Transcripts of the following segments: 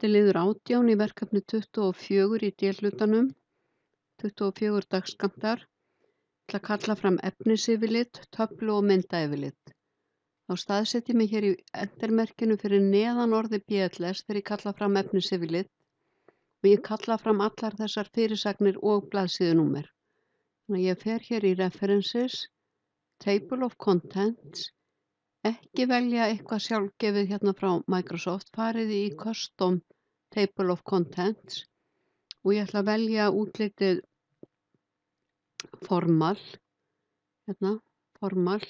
Þetta er liður 18 í verkefni 24 í D-hlutanum, 24 dagskammtar. Ég ætla að kalla fram efnisyfirlit, töflu og myndayfirlit. Þá staðset ég mig hér í entermerkinu fyrir neðan orðið BLS þegar ég kalla fram efnisyfirlit og ég kalla fram allar þessar fyrirsagnir og blaðsíðunúmer. Þannig að ég fer hér í References, Table of Contents, ekki velja eitthvað sjálfgefið hérna frá Microsoft, farið í Custom Table of Contents og ég ætla að velja útlitið Formal, hérna, Formal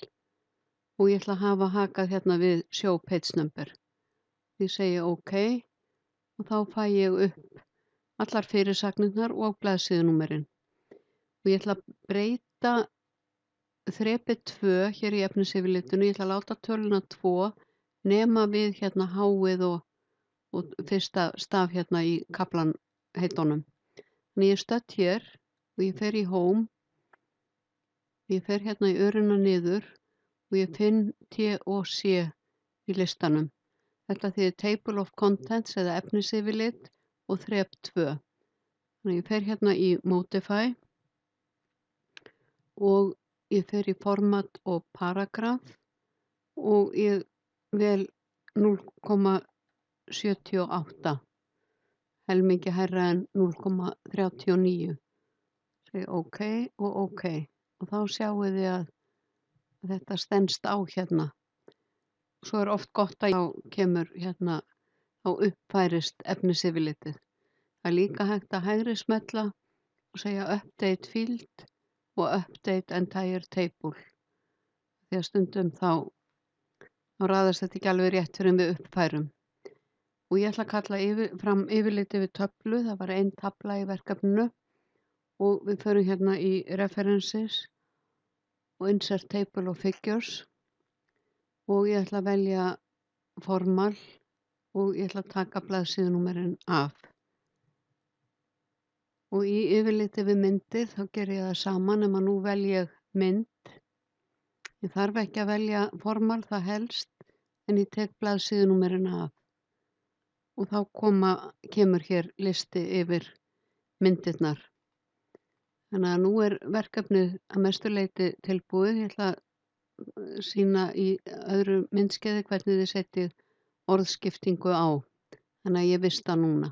og ég ætla að hafa hakað hérna við Show Page Number. Ég segi OK og þá fæ ég upp allar fyrirsagnirnar og blaðsíðunúmerin. Og ég ætla að breyta þrepi 2 hér í efnisyfirlitinu. Ég ætla að láta töluna 2 nema við hérna háið og fyrsta staf hérna í kaflan heitunum. Þannig ég er stödd hér og ég fer í Home. Ég fer hérna í örina niður og ég finn T og C í listanum. Þetta þýðir Table of Contents eða efnisyfirlit og þrep 2. Þannig ég fer hérna í Modify og ég fer í Format og Paragraph og ég vel 0,78, helmingi hærra en 0,39. Segi OK og OK og þá sjáið þið að þetta stenst á hérna. Svo er oft gott að þá kemur hérna, þá uppfærist efnisyfirlitið. Það er líka hægt að hægri smella og segja Update Field og Update Entire Table. Því að stundum þá raðast þetta ekki alveg rétt fyrir við uppfærum. Og ég ætla að kalla fram yfirlitið við töflu, það var ein tafla í verkefninu og við förum hérna í References og Insert Table of Figures og ég ætla að velja Formal og ég ætla að taka blaðsíðunúmerin af. Og í yfirliti við myndir þá ger ég það sama nema nú vel ég mynd. Ég þarf ekki að velja Formal, það helst, en ég tek blaðsíðunúmerin af. Og þá kemur hér listi yfir myndirnar. Þannig að nú er verkefnið að mestu leyti tilbúið. Ég ætla að sýna í öðru myndskeiði hvernig þið setjið orðskiptingu á. Þannig að ég vista núna.